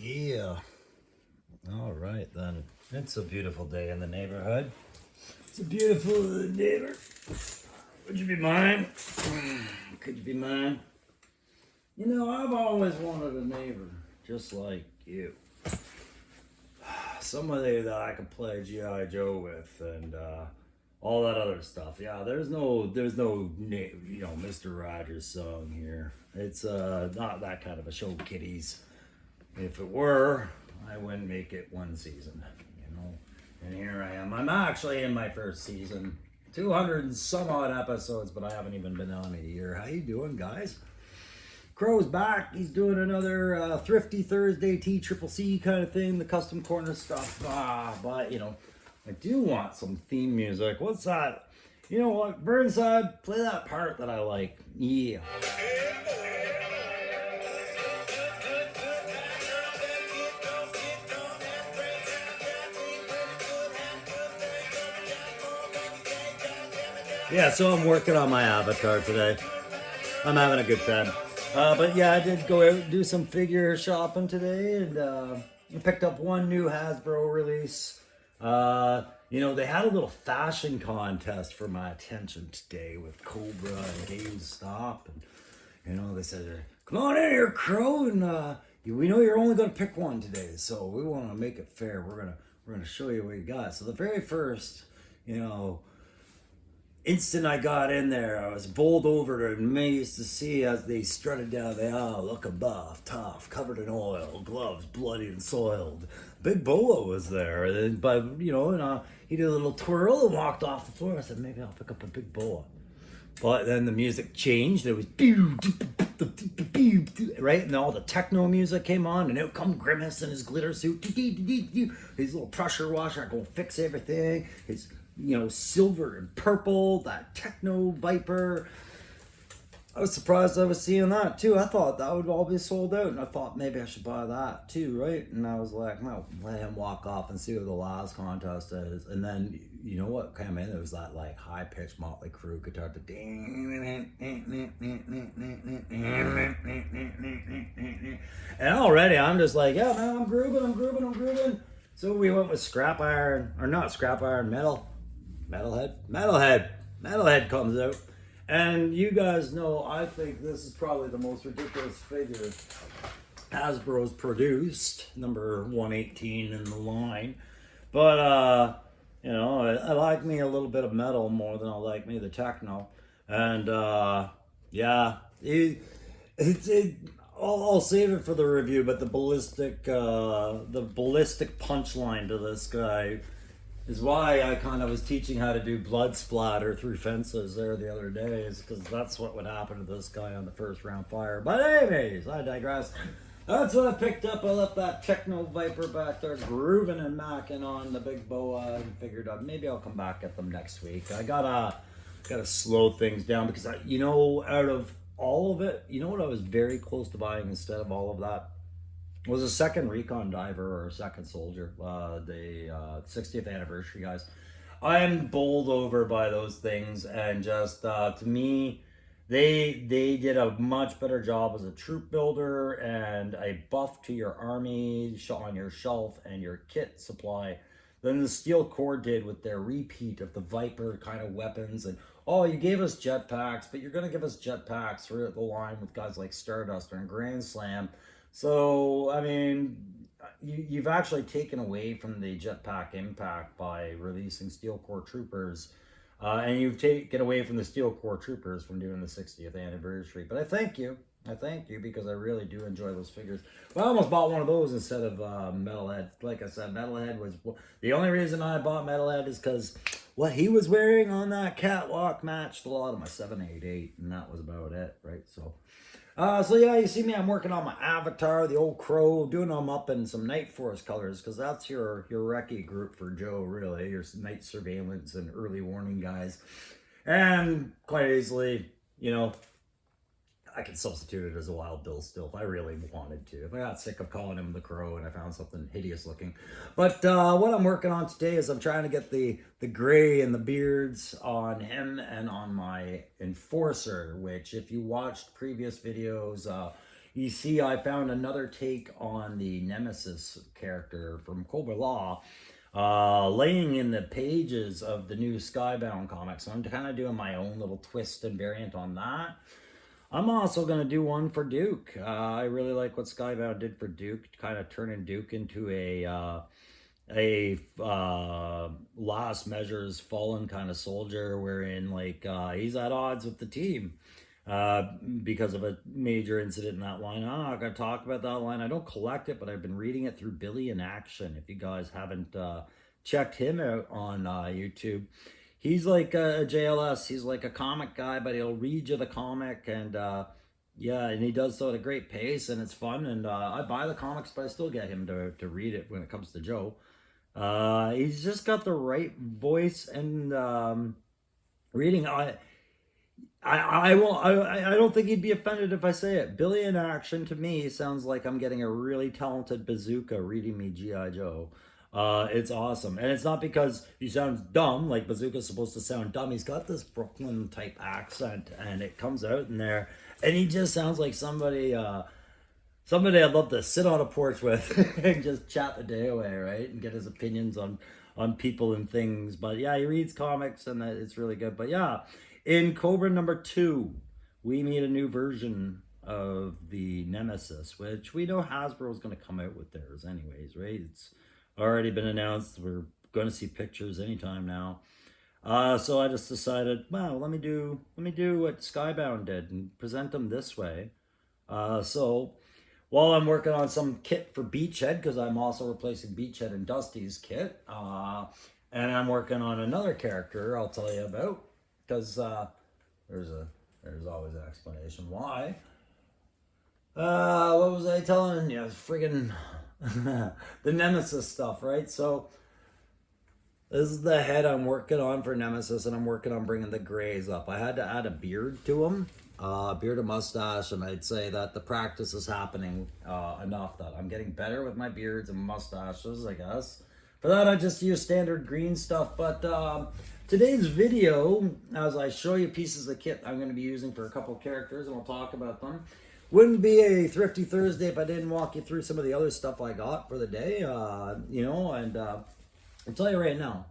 Yeah. All right then. It's a beautiful day in the neighborhood. It's a beautiful neighbor. Would you be mine? Could you be mine? You know, I've always wanted a neighbor just like you. Somebody that I could play G.I. Joe with and all that other stuff. Yeah, there's no, Mr. Rogers song here. It's not that kind of a show, kiddies. If it were, I wouldn't make it one season, you know. And here I am. I'm actually in my first season, 200 and some odd episodes, but I haven't even been on a year. How you doing, guys? Crow's back. He's doing another Thrifty Thursday TCCC kind of thing, the custom corner stuff. But you know, I do want some theme music. What's that? You know what, Burnside, play that part that I like. Yeah. Yeah, so I'm working on my avatar today. I'm having a good time. But yeah, I did go out and do some figure shopping today, and I picked up one new Hasbro release. You know, they had a little fashion contest for my attention today with Cobra and GameStop, and you know, they said, "Come on in here, Crow, and we know you're only going to pick one today, so we want to make it fair. We're gonna show you what you got." So the very first, you know, instant I got in there, I was bowled over and amazed to see as they strutted down the aisle, looking buff, tough, covered in oil, gloves bloody and soiled. Big Boa was there, but you know, and he did a little twirl and walked off the floor. I said, maybe I'll pick up a Big Boa. But then the music changed. It was right, and all the techno music came on, and out come Grimace in his glitter suit, his little pressure washer, gonna fix everything. His, you know, silver and purple, that techno Viper. I was surprised I was seeing that too. I thought that would all be sold out, and I thought maybe I should buy that too, right? And I was like, no, let him walk off and see what the last contest is. And then, you know what came in? It was that like high-pitched Motley Crue guitar to and already I'm just like, yeah, man, I'm grooving. So we went with scrap iron, or not scrap iron, metalhead comes out. And you guys know, I think this is probably the most ridiculous figure Hasbro's produced, number 118 in the line. But, you know, I like me a little bit of metal more than I like me the techno. And, yeah, I'll save it for the review, but the ballistic punchline to this guy is why I kind of was teaching how to do blood splatter through fences there the other day, is because that's what would happen to this guy on the first round fire. But anyways, I digress. That's what I picked up. I left that techno Viper back there grooving and macking on the Big Boa and figured out maybe I'll come back at them next week. I gotta slow things down because you know, out of all of it, you know what I was very close to buying instead of all of that? Was a second recon diver or a second soldier, the 60th anniversary, guys. I'm bowled over by those things, and just to me, they did a much better job as a troop builder and a buff to your army on your shelf and your kit supply than the Steel Corps did with their repeat of the Viper kind of weapons. And oh, you gave us jetpacks, but you're gonna give us jetpacks throughout the line with guys like Stardust and Grand Slam. So, I mean, you've actually taken away from the jetpack impact by releasing Steel Corps Troopers, and you've taken away from the Steel Corps Troopers from doing the 60th anniversary. But I thank you because I really do enjoy those figures. Well, I almost bought one of those instead of Metalhead. Like I said, Metalhead was the only reason I bought Metalhead is because what he was wearing on that catwalk matched a lot of my 788, and that was about it, right? So yeah, you see me, I'm working on my avatar, the old Crow, doing them up in some Night Force colors, because that's your recce group for Joe, really, your night surveillance and early warning guys. And quite easily, you know, I could substitute it as a Wild Bill still if I really wanted to. If I got sick of calling him the Crow and I found something hideous looking. But what I'm working on today is I'm trying to get the gray and the beards on him and on my Enforcer, which if you watched previous videos, you see I found another take on the Nemesis character from Cobra Law, laying in the pages of the new Skybound comic. So I'm kind of doing my own little twist and variant on that. I'm also going to do one for Duke. I really like what Skybound did for Duke, kind of turning Duke into a last measures fallen kind of soldier, wherein like he's at odds with the team because of a major incident in that line. I'm not going to talk about that line. I don't collect it, but I've been reading it through Billy in Action. If you guys haven't checked him out on YouTube, he's like a JLS. He's like a comic guy, but he'll read you the comic, and yeah, and he does so at a great pace, and it's fun. And I buy the comics, but I still get him to read it when it comes to Joe. He's just got the right voice and reading. I don't think he'd be offended if I say it. Billy in Action to me sounds like I'm getting a really talented Bazooka reading me G.I. Joe. It's awesome. And it's not because he sounds dumb, like Bazooka's supposed to sound dumb. He's got this Brooklyn type accent, and it comes out in there. And he just sounds like somebody I'd love to sit on a porch with and just chat the day away, right? And get his opinions on people and things. But yeah, he reads comics, and it's really good. But yeah, in Cobra #2, we meet a new version of the Nemesis, which we know Hasbro's going to come out with theirs anyways, right? It's already been announced. We're going to see pictures anytime now. So I just decided, well, let me do what Skybound did and present them this way. So while I'm working on some kit for Beachhead, because I'm also replacing Beachhead and Dusty's kit, and I'm working on another character I'll tell you about, because there's always an explanation why. What was I telling you? Friggin' the Nemesis stuff, right? So this is the head I'm working on for Nemesis, and I'm working on bringing the grays up. I had to add a beard to him, beard and mustache, and I'd say that the practice is happening enough that I'm getting better with my beards and mustaches, I guess. For that, I just use standard green stuff. But today's video, as I show you pieces of kit I'm going to be using for a couple characters, and we'll talk about them. Wouldn't be a Thrifty Thursday if I didn't walk you through some of the other stuff I got for the day, you know, and I'll tell you right now,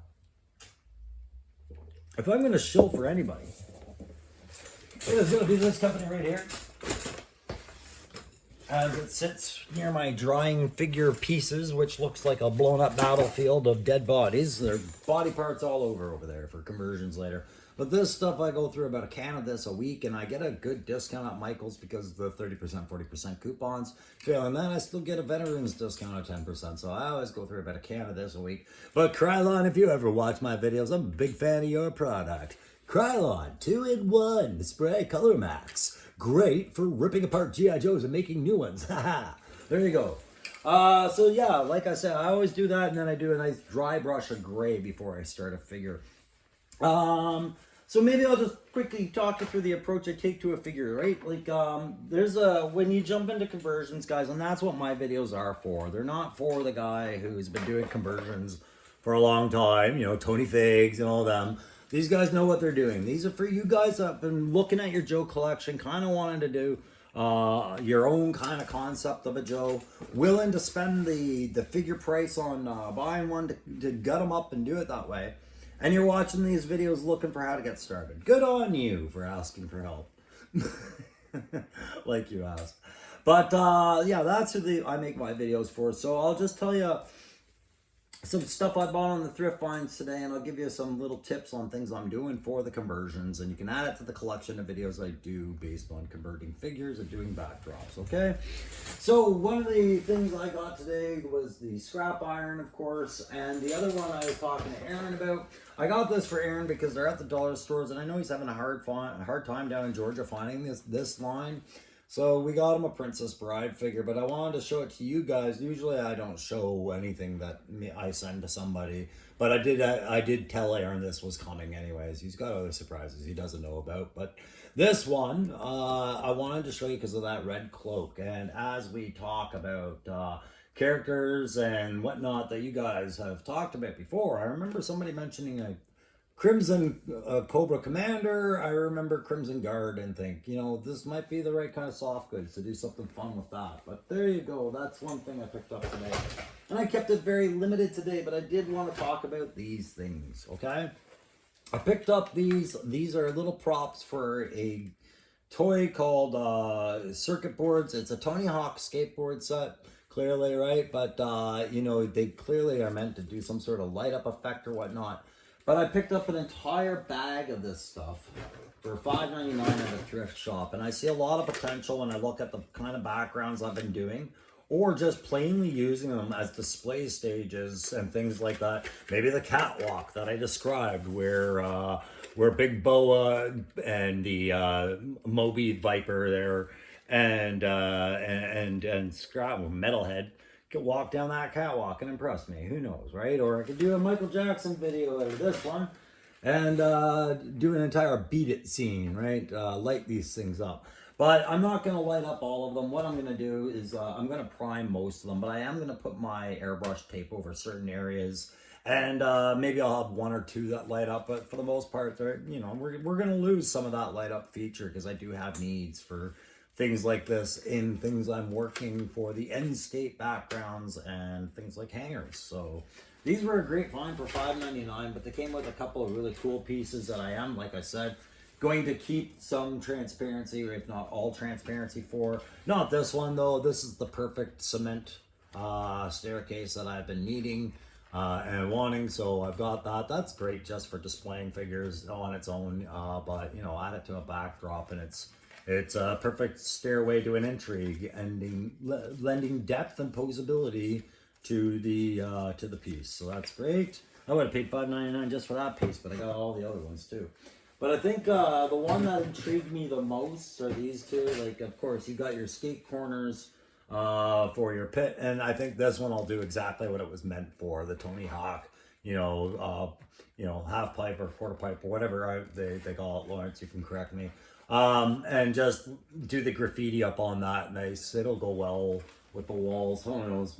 if I'm going to shill for anybody, it's going to be this company right here. As it sits near my drying figure pieces, which looks like a blown up battlefield of dead bodies. There are body parts all over there for conversions later. But this stuff, I go through about a can of this a week, and I get a good discount at Michael's because of the 30%, 40% coupons. And then I still get a veterans discount of 10%. So I always go through about a can of this a week. But Krylon, if you ever watch my videos, I'm a big fan of your product. Krylon 2-in-1 Spray Color Max. Great for ripping apart G.I. Joes and making new ones. There you go. So yeah, like I said, I always do that, and then I do a nice dry brush of gray before I start a figure. So maybe I'll just quickly talk you through the approach I take to a figure, right? Like, when you jump into conversions, guys, and that's what my videos are for. They're not for the guy who's been doing conversions for a long time, you know, Tony Figs and all them. These guys know what they're doing. These are for you guys that have been looking at your Joe collection, kind of wanting to do your own kind of concept of a Joe, willing to spend the figure price on buying one to gut them up and do it that way. And you're watching these videos looking for how to get started. Good on you for asking for help. Like you asked. But yeah, that's who I make my videos for. So I'll just tell you some stuff I bought on the thrift finds today, and I'll give you some little tips on things I'm doing for the conversions, and you can add it to the collection of videos I do based on converting figures and doing backdrops, okay? So one of the things I got today was the scrap iron, of course, and the other one I was talking to Aaron about. I got this for Aaron because they're at the dollar stores, and I know he's having a hard time down in Georgia finding this line. So we got him a Princess Bride figure, but I wanted to show it to you guys. Usually I don't show anything that I send to somebody, but I did tell Aaron this was coming anyways. He's got other surprises he doesn't know about, but this one I wanted to show you because of that red cloak. And as we talk about characters and whatnot that you guys have talked about before, I remember somebody mentioning Crimson Cobra Commander. I remember Crimson Guard and think, this might be the right kind of soft goods to do something fun with that. But there you go. That's one thing I picked up today. And I kept it very limited today, but I did want to talk about these things, okay? I picked up these. These are little props for a toy called Circuit Boards. It's a Tony Hawk skateboard set, clearly, right? But, they clearly are meant to do some sort of light up effect or whatnot. But I picked up an entire bag of this stuff for $5.99 at a thrift shop. And I see a lot of potential when I look at the kind of backgrounds I've been doing, or just plainly using them as display stages and things like that. Maybe the catwalk that I described, where Big Boa and the Moby Viper there and Scrap Metalhead could walk down that catwalk and impress me. Who knows, right? Or I could do a Michael Jackson video out of this one and do an entire Beat It scene, right? Light these things up. But I'm not going to light up all of them. What I'm going to do is I'm going to prime most of them, but I am going to put my airbrush tape over certain areas. And maybe I'll have one or two that light up, but for the most part, we're going to lose some of that light up feature because I do have needs for things like this in things I'm working for the end skate backgrounds and things like hangers. So these were a great find for $5.99, but they came with a couple of really cool pieces that I am, like I said, going to keep some transparency, or if not all transparency for. Not this one though. This is the perfect cement staircase that I've been needing and wanting, so I've got that. That's great just for displaying figures on its own, but add it to a backdrop and it's a perfect stairway to an entry, lending depth and posability to the piece. So that's great. I would have paid $5.99 just for that piece, but I got all the other ones too. But I think the one that intrigued me the most are these two. Like, of course, you got your skate corners for your pit, and I think this one will do exactly what it was meant for. The Tony Hawk, half pipe or quarter pipe or whatever they call it. Lawrence, you can correct me. And just do the graffiti up on that. Nice. It'll go well with the walls. Who knows?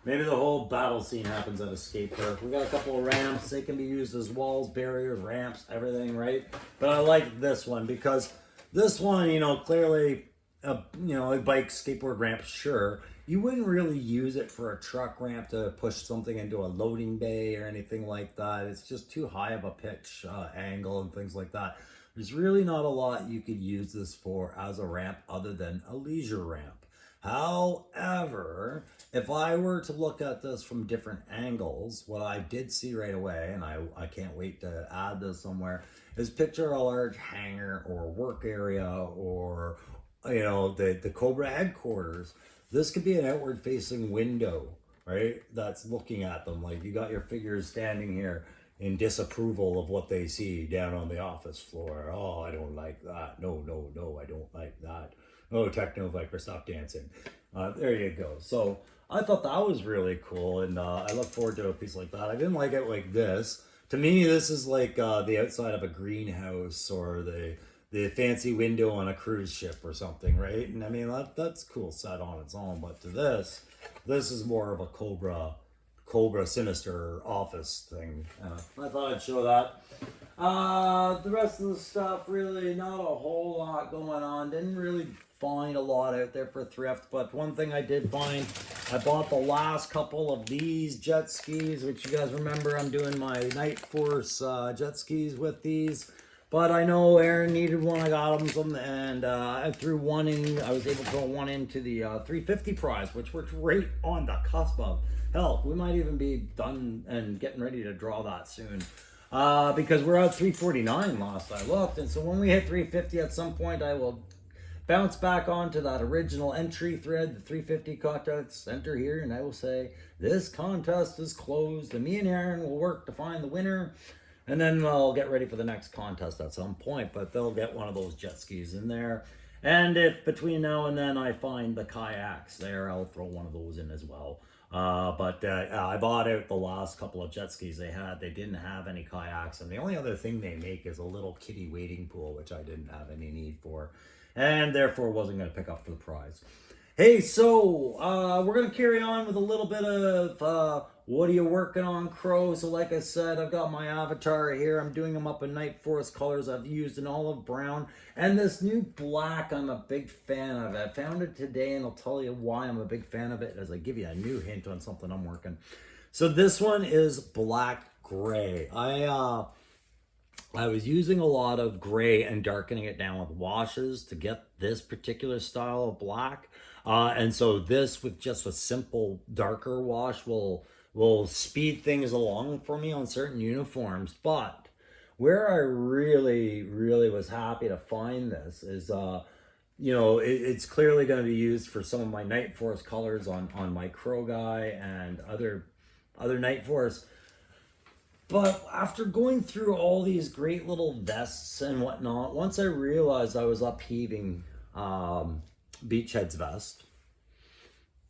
Maybe the whole battle scene happens at a skate park. We got a couple of ramps. They can be used as walls, barriers, ramps, everything, right? But I like this one because this one, clearly, a bike, skateboard ramp, sure. You wouldn't really use it for a truck ramp to push something into a loading bay or anything like that. It's just too high of a pitch angle and things like that. There's really not a lot you could use this for as a ramp other than a leisure ramp. However, if I were to look at this from different angles, what I did see right away, and I can't wait to add this somewhere, is picture a large hangar or work area or, the Cobra headquarters. This could be an outward facing window, right? That's looking at them. Like you got your figures standing here in disapproval of what they see down on the office floor. Oh, I don't like that. No, I don't like that. Oh, Techno Viper, stop dancing. There you go. So I thought that was really cool, and I look forward to a piece like that. I didn't like it like this. To me, this is like the outside of a greenhouse or the fancy window on a cruise ship or something, right? And I mean, that's cool set on its own, but to this is more of a Cobra Sinister office thing. I thought I'd show that. The rest of the stuff, really not a whole lot going on. Didn't really find a lot out there for thrift, but one thing I did find, I bought the last couple of these jet skis, which you guys remember I'm doing my Night Force jet skis with these. But I know Aaron needed one. I got him some, and I threw one in. I was able to throw one into the 350 prize, which we're right on the cusp of. Hell, we might even be done and getting ready to draw that soon. Because we're at 349 last I looked. And so when we hit 350 at some point, I will bounce back onto that original entry thread, the 350 contest, enter here, and I will say, this contest is closed. And me and Aaron will work to find the winner. And then I'll get ready for the next contest at some point, but they'll get one of those jet skis in there. And if between now and then I find the kayaks there, I'll throw one of those in as well. But I bought out the last couple of jet skis they had. They didn't have any kayaks, and the only other thing they make is a little kiddie wading pool, which I didn't have any need for, and therefore wasn't going to pick up for the prize. Hey, so we're gonna carry on with a little bit of what are you working on, Crow? So, like I said, I've got my avatar here. I'm doing them up in Night Forest colors. I've used an olive brown and this new black. I'm a big fan of it. I found it today, and I'll tell you why I'm a big fan of it as I give you a new hint on something I'm working. So this one is black gray. I was using a lot of gray and darkening it down with washes to get this particular style of black. And so this with just a simple darker wash will speed things along for me on certain uniforms. But where I really was happy to find this is it's clearly going to be used for some of my Night Forest colors on my Crow guy and other Night Forest. But after going through all these great little vests and whatnot, once I realized I was upheaving Beachhead's vest,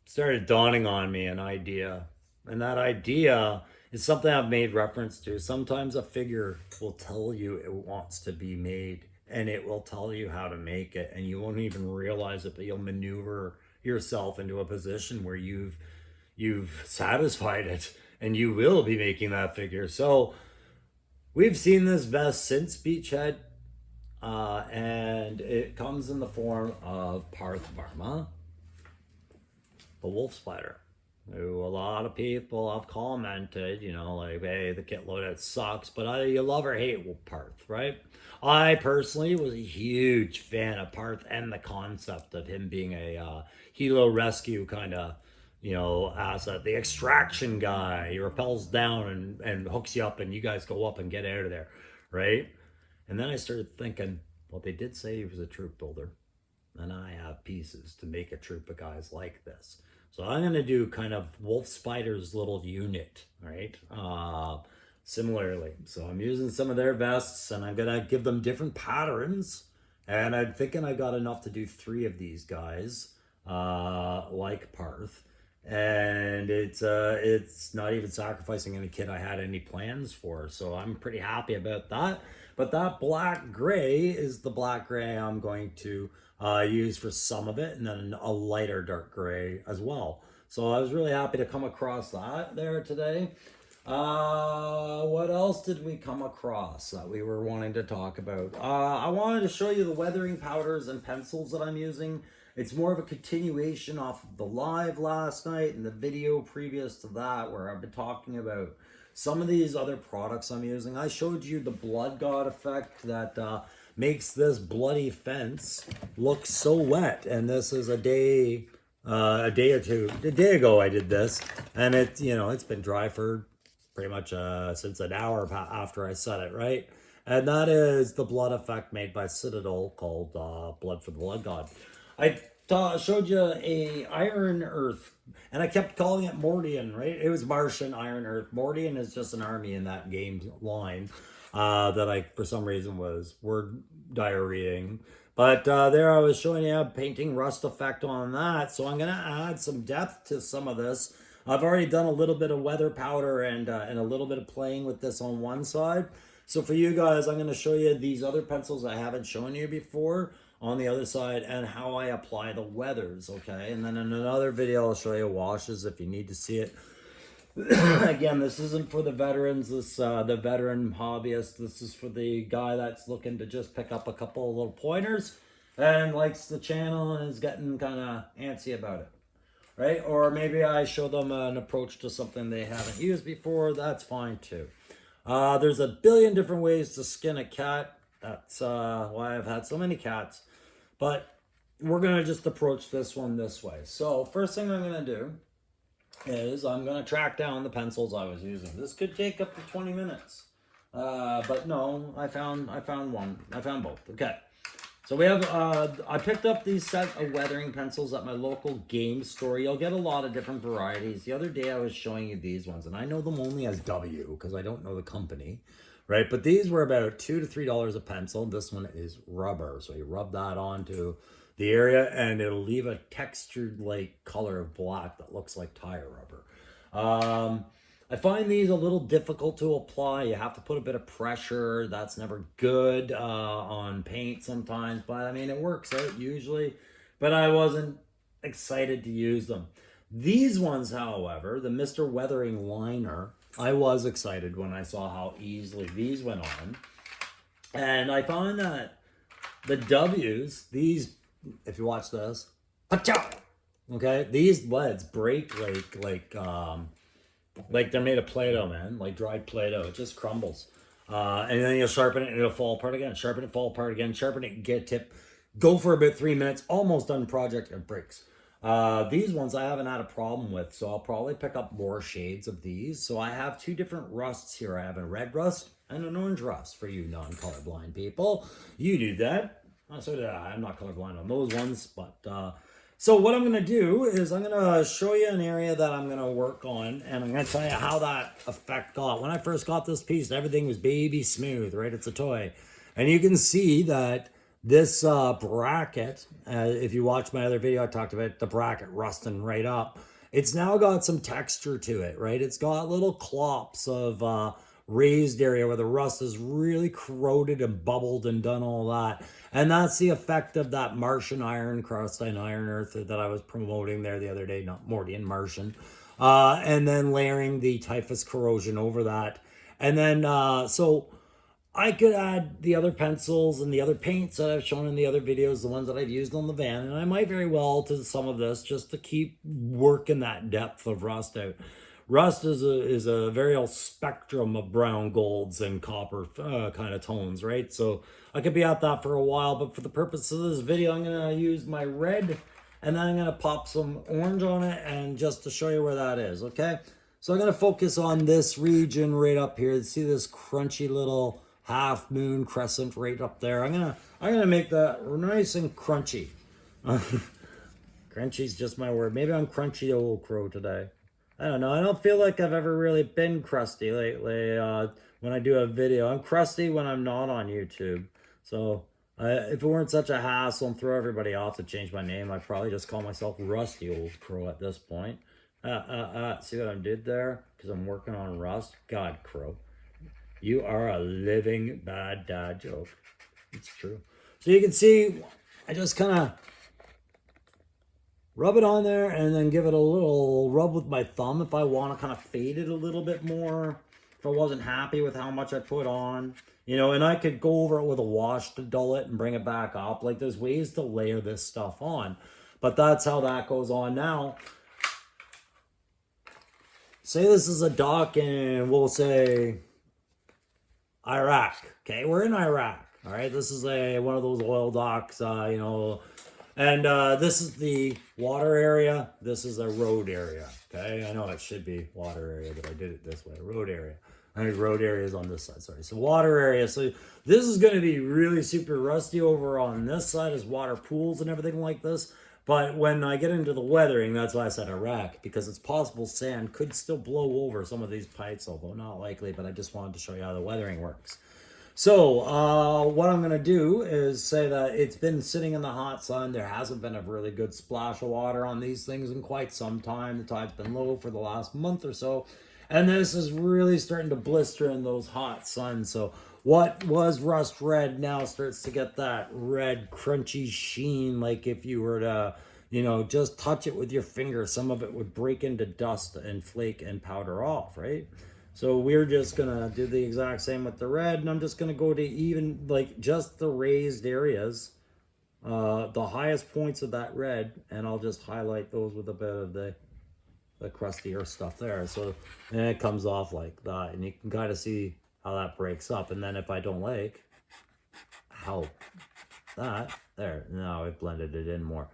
started dawning on me an idea. And that idea is something I've made reference to. Sometimes a figure will tell you it wants to be made, and it will tell you how to make it, and you won't even realize it, but you'll maneuver yourself into a position where you've satisfied it, and you will be making that figure. So we've seen this vest since Beachhead, and it comes in the form of Parth Varma, the wolf spider, who a lot of people have commented, like, hey, the kit loadout sucks, but you love or hate Parth, right? I personally was a huge fan of Parth and the concept of him being a helo rescue kind of, asset. The extraction guy, he rappels down and hooks you up, and you guys go up and get out of there, right? And then I started thinking, well, they did say he was a troop builder, and I have pieces to make a troop of guys like this. So I'm going to do kind of Wolf Spider's little unit, right? Similarly. So I'm using some of their vests, and I'm going to give them different patterns. And I'm thinking I got enough to do 3 of these guys, like Parth. And it's not even sacrificing any kit I had any plans for. So I'm pretty happy about that. But that black gray is the black gray I'm going to use for some of it, and then a lighter dark gray as well. So I was really happy to come across that there today. What else did we come across that we were wanting to talk about? I wanted to show you the weathering powders and pencils that I'm using. It's more of a continuation off of the live last night and the video previous to that, where I've been talking about some of these other products I'm using. I showed you the blood god effect that makes this bloody fence look so wet. And this is a day ago I did this, and it's been dry for pretty much since an hour after I set it, right? And that is the blood effect made by Citadel called Blood for the Blood God. I showed you a Iron Earth, and I kept calling it Mordian, right? It was Martian Iron Earth. Mordian is just an army in that game line that I, for some reason, was word diarrheaing. But there I was showing you a painting rust effect on that. So I'm going to add some depth to some of this. I've already done a little bit of weather powder and a little bit of playing with this on one side. So for you guys, I'm going to show you these other pencils I haven't shown you before on the other side, and how I apply the weathers, okay? And then in another video, I'll show you washes if you need to see it. Again, this isn't for the veterans, the veteran hobbyist. This is for the guy that's looking to just pick up a couple of little pointers and likes the channel and is getting kind of antsy about it, right? Or maybe I show them an approach to something they haven't used before. That's fine too. There's a billion different ways to skin a cat. That's why I've had so many cats. But we're going to just approach this one this way. So first thing I'm going to do is I'm going to track down the pencils I was using. This could take up to 20 minutes. But no, I found one. I found both. Okay. So we have, I picked up these set of weathering pencils at my local game store. You'll get a lot of different varieties. The other day I was showing you these ones, and I know them only as W because I don't know the company, right? But these were about $2 to $3 a pencil. This one is rubber. So you rub that onto the area and it'll leave a textured like color of black that looks like tire rubber. I find these a little difficult to apply. You have to put a bit of pressure. That's never good on paint sometimes, but I mean, it works out usually. But I wasn't excited to use them. These ones, however, the Mr. Weathering Liner, I was excited when I saw how easily these went on. And I found that the W's, these, if you watch this, okay, these leads break like they're made of Play-Doh, man, like dried Play-Doh. It just crumbles. And then you'll sharpen it and it'll fall apart again. Sharpen it, fall apart again. Sharpen it, get tip. Go for about 3 minutes. Almost done project and breaks. These ones I haven't had a problem with, so I'll probably pick up more shades of these. So I have two different rusts here. I have a red rust and an orange rust for you non-colorblind people. You do that. So did I. I'm not colorblind on those ones, but so what I'm going to do is I'm going to show you an area that I'm going to work on, and I'm going to tell you how that effect got. When I first got this piece, everything was baby smooth, right? It's a toy. And you can see that this bracket, if you watch my other video, I talked about the bracket rusting right up. It's now got some texture to it, right? It's got little clops of raised area where the rust is really corroded and bubbled and done all that. And that's the effect of that Martian iron, crystalline iron earth that I was promoting there the other day, not Morty and Martian. And then layering the typhus corrosion over that. And then, so I could add the other pencils and the other paints that I've shown in the other videos, the ones that I've used on the van. And I might very well to some of this just to keep working that depth of rust out. Rust is a very old spectrum of brown, golds, and copper kind of tones, right? So I could be at that for a while, but for the purpose of this video, I'm going to use my red, and then I'm going to pop some orange on it, and just to show you where that is, okay? So I'm going to focus on this region right up here. See this crunchy little half moon crescent right up there? I'm gonna make that nice and crunchy. Crunchy's just my word. Maybe I'm crunchy old crow today. I don't know. I don't feel like I've ever really been crusty lately when I do a video. I'm crusty when I'm not on YouTube. So if it weren't such a hassle and throw everybody off to change my name, I'd probably just call myself Rusty Old Crow at this point. See what I did there? Because I'm working on rust. God, Crow. You are a living bad dad joke. It's true. So you can see, I just kind of rub it on there and then give it a little rub with my thumb if I want to kind of fade it a little bit more. If I wasn't happy with how much I put on, you know, and I could go over it with a wash to dull it and bring it back up. Like there's ways to layer this stuff on, but that's how that goes on now. Say this is a dock and we'll say Iraq. Okay, we're in Iraq. All right, this is one of those oil docks, you know, and this is the water area. This is a road area. Okay, I know it should be water area, but I did it this way. Road area. I mean, road area is on this side. Sorry, so water area. So this is going to be really super rusty over on this side, is water pools and everything like this. But when I get into the weathering, that's why I said Iraq, because it's possible sand could still blow over some of these pipes, although not likely, but I just wanted to show you how the weathering works. So what I'm going to do is say that it's been sitting in the hot sun. There hasn't been a really good splash of water on these things in quite some time. The tide's been low for the last month or so. And this is really starting to blister in those hot suns. So what was rust red now starts to get that red crunchy sheen. Like if you were to, you know, just touch it with your finger, some of it would break into dust and flake and powder off, right? So we're just going to do the exact same with the red. And I'm just going to go to even like just the raised areas, the highest points of that red. And I'll just highlight those with a bit of the crustier stuff there. So and it comes off like that. And you can kind of see how that breaks up. And then if I don't like how that, there, now I've blended it in more.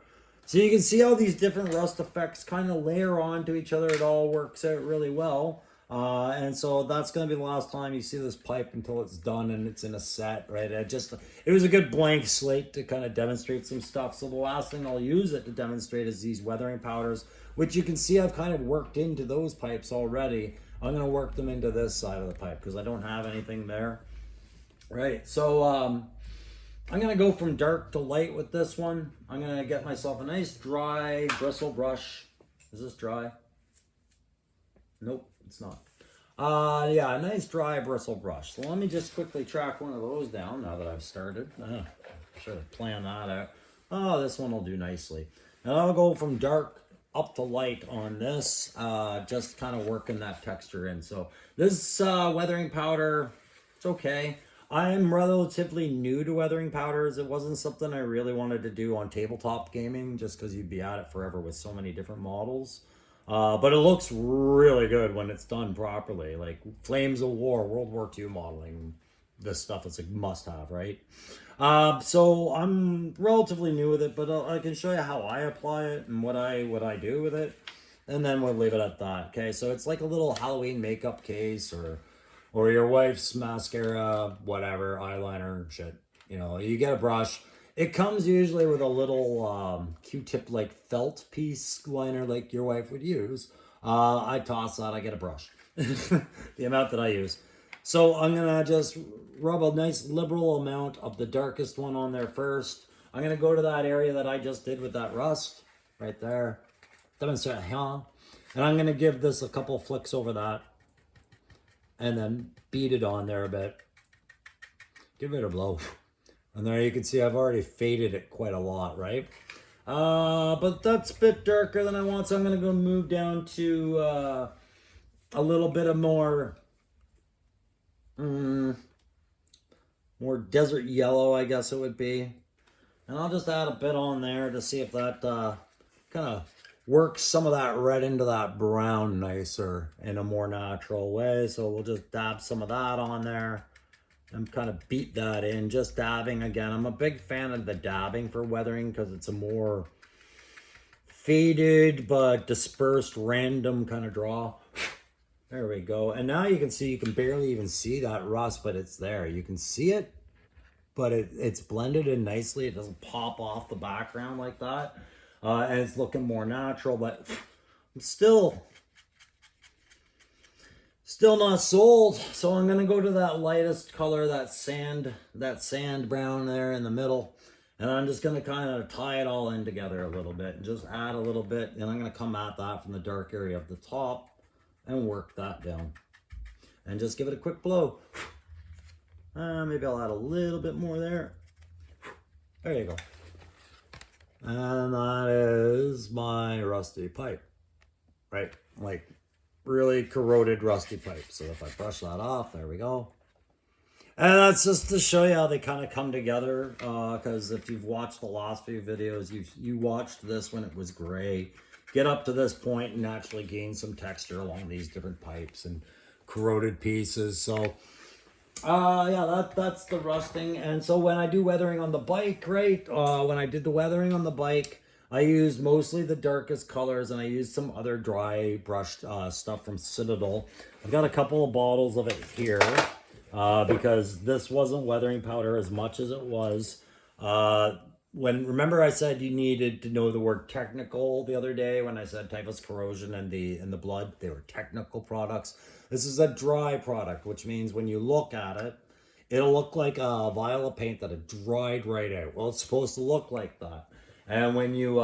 So you can see how these different rust effects kind of layer on to each other. It all works out really well. And so that's going to be the last time you see this pipe until it's done and it's in a set, right? It was a good blank slate to kind of demonstrate some stuff. So the last thing I'll use it to demonstrate is these weathering powders, which you can see I've kind of worked into those pipes already. I'm going to work them into this side of the pipe because I don't have anything there. Right, so I'm going to go from dark to light with this one. I'm going to get myself a nice dry bristle brush. Is this dry? Nope, it's not. Yeah, a nice dry bristle brush. So let me just quickly track one of those down now that I've started. Should have planned that out. Oh, this one will do nicely. And I'll go from dark up to light on this, just kind of working that texture in. So this weathering powder, it's okay. I'm relatively new to weathering powders. It wasn't something I really wanted to do on tabletop gaming just because you'd be at it forever with so many different models. But it looks really good when it's done properly. Like Flames of War, World War II modeling, this stuff is a must have, right? So I'm relatively new with it, but I can show you how I apply it and what I do with it, and then we'll leave it at that. Okay, so it's like a little Halloween makeup case, or your wife's mascara, whatever, eyeliner, shit. You know, you get a brush. It comes usually with a little Q-tip like felt piece liner like your wife would use. I toss that, I get a brush. The amount that I use. So I'm gonna just rub a nice liberal amount of the darkest one on there first. I'm gonna go to that area that I just did with that rust, right there. And I'm gonna give this a couple flicks over that, and then beat it on there a bit. Give it a blow. And there you can see I've already faded it quite a lot, right? But that's a bit darker than I want, so I'm gonna go move down to a little bit of more desert yellow, I guess it would be. And I'll just add a bit on there to see if that kind of works some of that red into that brown nicer in a more natural way. So we'll just dab some of that on there and kind of beat that in, just dabbing again. I'm a big fan of the dabbing for weathering because it's a more faded but dispersed random kind of draw. There we go. And now you can see, you can barely even see that rust, but it's there. You can see it, but it's blended in nicely. It doesn't pop off the background like that. And it's looking more natural, but I'm still not sold. So I'm gonna go to that lightest color, that sand brown there in the middle. And I'm just gonna kind of tie it all in together a little bit and just add a little bit. And I'm gonna come at that from the dark area of the top and work that down. And just give it a quick blow. Maybe I'll add a little bit more there. There you go. And that is my rusty pipe, right? Like really corroded rusty pipe. So if I brush that off, there we go. And that's just to show you how they kind of come together. Because if you've watched the last few videos, you watched this when it was gray. Get up to this point and actually gain some texture along these different pipes and corroded pieces. So yeah, that's the rusting. And so when I do weathering on the bike, right, when I did the weathering on the bike, I used mostly the darkest colors, and I used some other dry brushed stuff from Citadel. I've got a couple of bottles of it here because this wasn't weathering powder as much as it was remember I said you needed to know the word technical the other day when I said typhus corrosion and the blood, they were technical products. This is a dry product, which means when you look at it, it'll look like a vial of paint that had dried right out. Well, it's supposed to look like that. And when you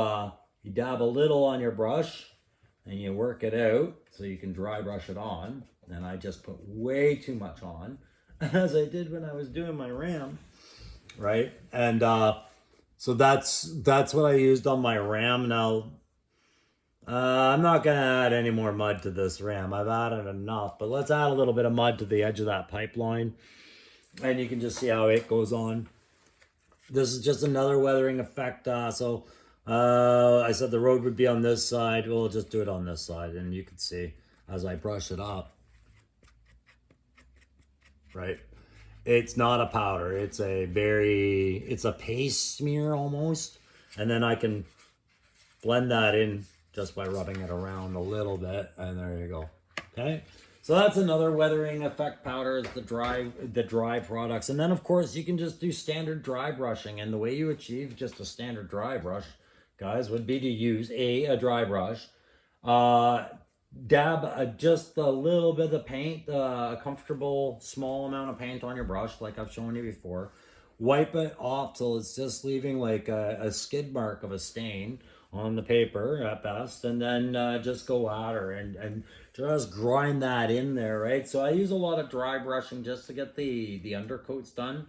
dab a little on your brush and you work it out so you can dry brush it on, and I just put way too much on, as I did when I was doing my ram, right? And so that's what I used on my ram. Now, I'm not going to add any more mud to this ram. I've added enough, but let's add a little bit of mud to the edge of that pipeline. And you can just see how it goes on. This is just another weathering effect. I said the road would be on this side. We'll just do it on this side. And you can see as I brush it up, right? It's not a powder. It's a paste smear almost. And then I can blend that in just by rubbing it around a little bit. And there you go. Okay. So that's another weathering effect powder, is the dry products. And then of course you can just do standard dry brushing. And the way you achieve just a standard dry brush, guys, would be to use a dry brush. Dab just a little bit of paint, a comfortable small amount of paint on your brush like I've shown you before. Wipe it off till it's just leaving like a skid mark of a stain on the paper at best, and then just go at her and just grind that in there, right? So I use a lot of dry brushing just to get the undercoats done.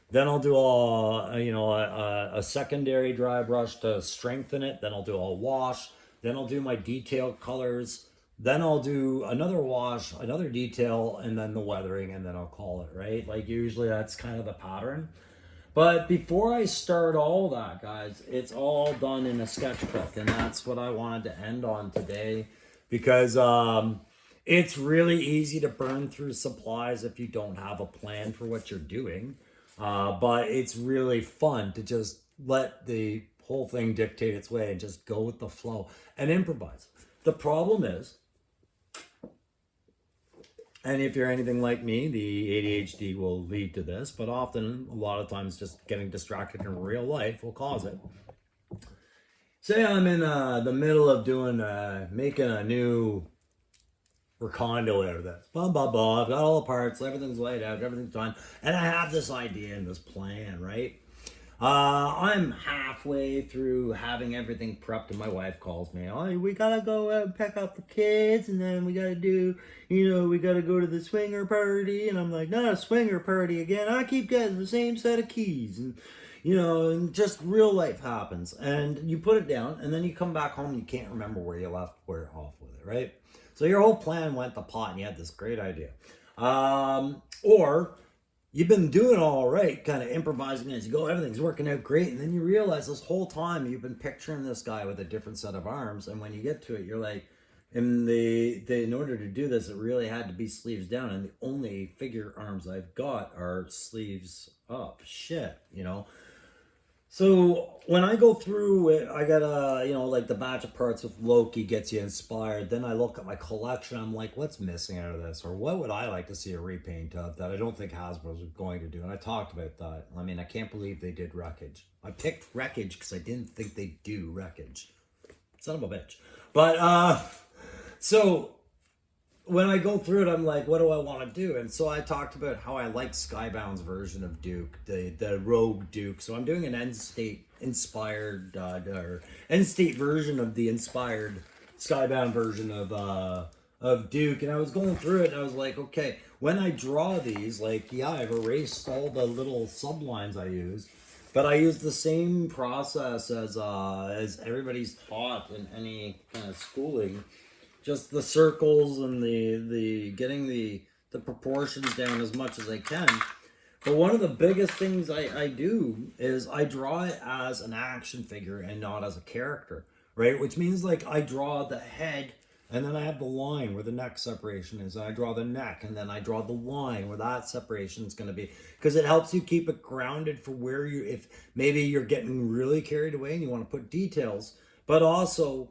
Then I'll do a secondary dry brush to strengthen it. Then I'll do a wash. Then I'll do my detail colors. Then I'll do another wash, another detail, and then the weathering, and then I'll call it, right? Like usually that's kind of the pattern. But before I start all that, guys, it's all done in a sketchbook, and that's what I wanted to end on today, because it's really easy to burn through supplies if you don't have a plan for what you're doing. But it's really fun to just let the whole thing dictate its way and just go with the flow and improvise. The problem is, and if you're anything like me, the ADHD will lead to this, but often, a lot of times, just getting distracted in real life will cause it. Say I'm in the middle of making a new recondo out of this. Blah, blah, blah. I've got all the parts, everything's laid out, everything's done, and I have this idea and this plan, right? I'm halfway through having everything prepped, and my wife calls me. Oh, we gotta go out and pick up the kids, and then we gotta we gotta go to the swinger party. And I'm like, not a swinger party again. I keep getting the same set of keys, and just real life happens. And you put it down, and then you come back home, and you can't remember where you left, where you're off with it, right? So your whole plan went to pot, and you had this great idea. Or you've been doing all right, kind of improvising as you go, everything's working out great, and then you realize this whole time you've been picturing this guy with a different set of arms, and when you get to it, you're like, in order to do this, it really had to be sleeves down, and the only figure arms I've got are sleeves up. Shit. So when I go through it, I got like the batch of parts with Loki gets you inspired. Then I look at my collection. I'm like, what's missing out of this? Or what would I like to see a repaint of that I don't think Hasbro's going to do? And I talked about that. I mean, I can't believe they did Wreckage. I picked Wreckage because I didn't think they'd do Wreckage. Son of a bitch. But, so when I go through it, I'm like, what do I want to do? And so I talked about how I like Skybound's version of Duke, the Rogue Duke. So I'm doing an end state inspired, or end state version of the inspired Skybound version of Duke. And I was going through it, and I was like, okay, when I draw these, like, yeah, I've erased all the little sublines I use, but I use the same process as everybody's taught in any kind of schooling. Just the circles and the getting the proportions down as much as I can. But one of the biggest things I do is I draw it as an action figure and not as a character, right? Which means, like, I draw the head, and then I have the line where the neck separation is. And I draw the neck, and then I draw the line where that separation is going to be. Because it helps you keep it grounded for where if maybe you're getting really carried away and you want to put details. But also,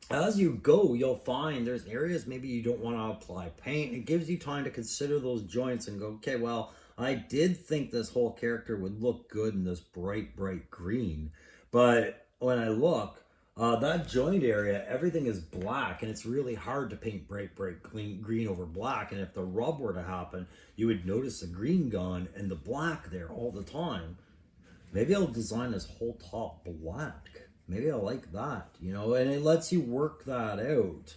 as you go, you'll find there's areas maybe you don't want to apply paint. It gives you time to consider those joints and go, okay, well, I did think this whole character would look good in this bright, bright green. But when I look, that joint area, everything is black, and it's really hard to paint bright, bright green over black. And if the rub were to happen, you would notice the green gone and the black there all the time. Maybe I'll design this whole top black. Maybe I like that, and it lets you work that out,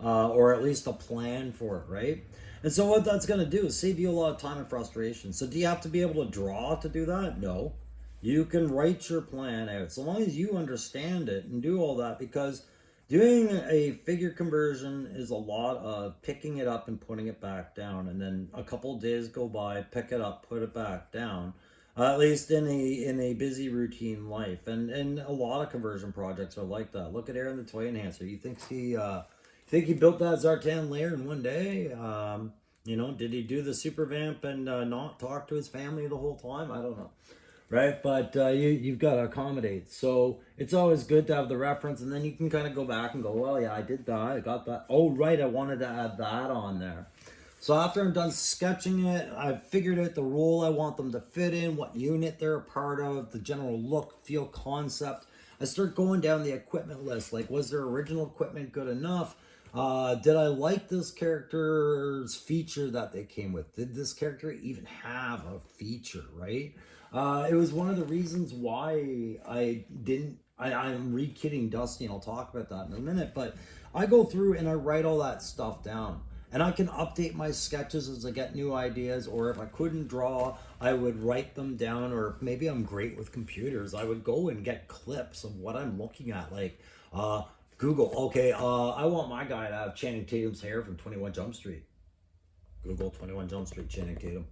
or at least a plan for it, right? And so what that's going to do is save you a lot of time and frustration. So do you have to be able to draw to do that? No. You can write your plan out, so long as you understand it and do all that, because doing a figure conversion is a lot of picking it up and putting it back down, and then a couple of days go by, pick it up, put it back down. At least in a busy routine life, and a lot of conversion projects are like that. Look at Aaron the Toy Enhancer. You think he built that Zartan layer in one day? Did he do the super vamp and not talk to his family the whole time? I don't know, right? But you've got to accommodate. So it's always good to have the reference, and then you can kind of go back and go, well, yeah, I did that. I got that. Oh, right, I wanted to add that on there. So after I'm done sketching it, I've figured out the role I want them to fit in, what unit they're a part of, the general look, feel, concept. I start going down the equipment list. Like, was their original equipment good enough? Did I like this character's feature that they came with? Did this character even have a feature, right? It was one of the reasons why I'm re-kitting Dusty, and I'll talk about that in a minute, but I go through and I write all that stuff down. And I can update my sketches as I get new ideas, or if I couldn't draw, I would write them down, or maybe I'm great with computers. I would go and get clips of what I'm looking at, like Google, okay, I want my guy to have Channing Tatum's hair from 21 Jump Street. Google 21 Jump Street, Channing Tatum.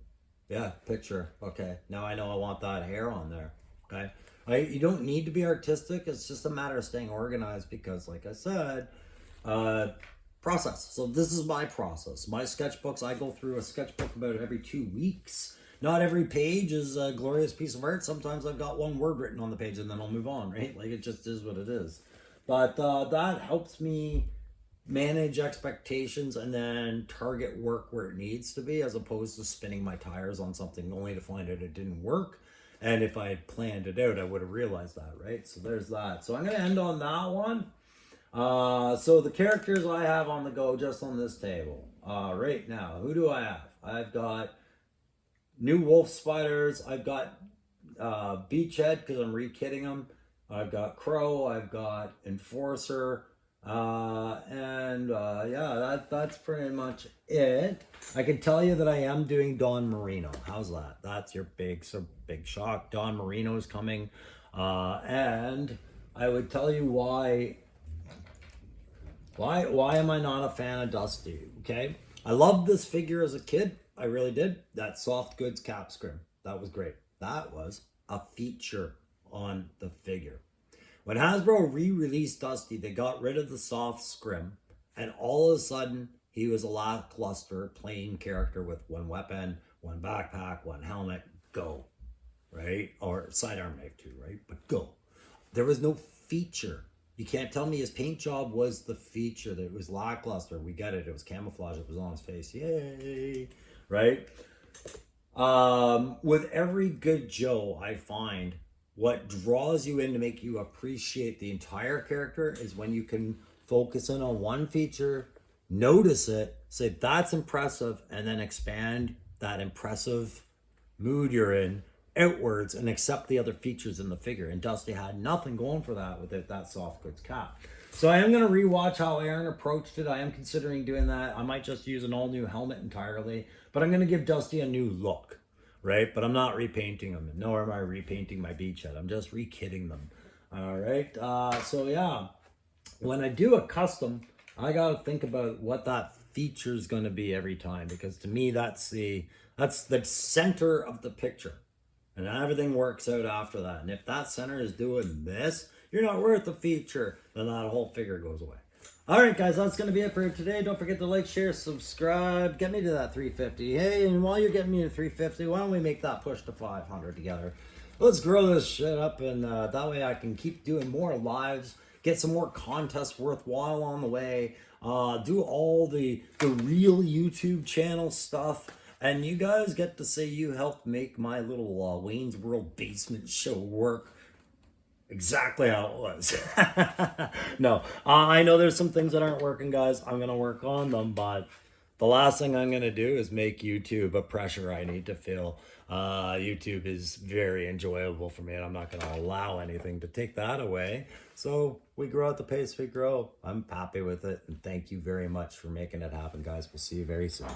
Yeah, picture. Okay, now I know I want that hair on there. Okay, you don't need to be artistic. It's just a matter of staying organized because, like I said, process. So this is my process. My sketchbooks, I go through a sketchbook about every 2 weeks. Not every page is a glorious piece of art. Sometimes I've got one word written on the page and then I'll move on, right? Like it just is what it is. But that helps me manage expectations and then target work where it needs to be, as opposed to spinning my tires on something only to find out it didn't work. And if I had planned it out, I would have realized that, right? So there's that. So I'm going to end on that one. So the characters I have on the go just on this table right now, who do I have? I've got new wolf spiders. I've got beachhead because I'm re-kitting them. I've got crow. I've got enforcer. Yeah, that's pretty much it. I can tell you that I am doing Don Marino. How's that? That's your big shock. Don Marino is coming. And I would tell you why am I not a fan of Dusty? Okay, I loved this figure as a kid. I really did. That soft goods cap scrim. That was great. That was a feature on the figure. When Hasbro re-released Dusty, they got rid of the soft scrim, and all of a sudden he was a lackluster plain character with one weapon, one backpack, one helmet. Go, right? Or sidearm knife too, right? But go. There was no feature. You can't tell me his paint job was the feature, that it was lackluster. We get it. It was camouflage. It was on his face. Yay. Right? With every good Joe, I find what draws you in to make you appreciate the entire character is when you can focus in on one feature, notice it, say that's impressive, and then expand that impressive mood you're in outwards and accept the other features in the figure. And Dusty had nothing going for that without that soft goods cap. So I am going to rewatch how Aaron approached it. I am considering doing that. I might just use an all new helmet entirely, but I'm going to give Dusty a new look, right? But I'm not repainting them, nor am I repainting my beachhead. I'm just re-kitting them. All right. So yeah, when I do a custom, I got to think about what that feature is going to be every time, because to me that's the center of the picture. And everything works out after that. And if that center is doing this, you're not worth a feature, then that whole figure goes away. All right, guys, that's going to be it for today. Don't forget to like, share, subscribe. Get me to that 350. Hey, and while you're getting me to 350, why don't we make that push to 500 together? Let's grow this shit up, and that way I can keep doing more lives, get some more contests worthwhile on the way, do all the real YouTube channel stuff. And you guys get to say you helped make my little Wayne's World basement show work exactly how it was. No, I know there's some things that aren't working, guys. I'm going to work on them, but the last thing I'm going to do is make YouTube a pressure I need to feel. YouTube is very enjoyable for me, and I'm not going to allow anything to take that away. So we grow at the pace we grow. I'm happy with it, and thank you very much for making it happen, guys. We'll see you very soon.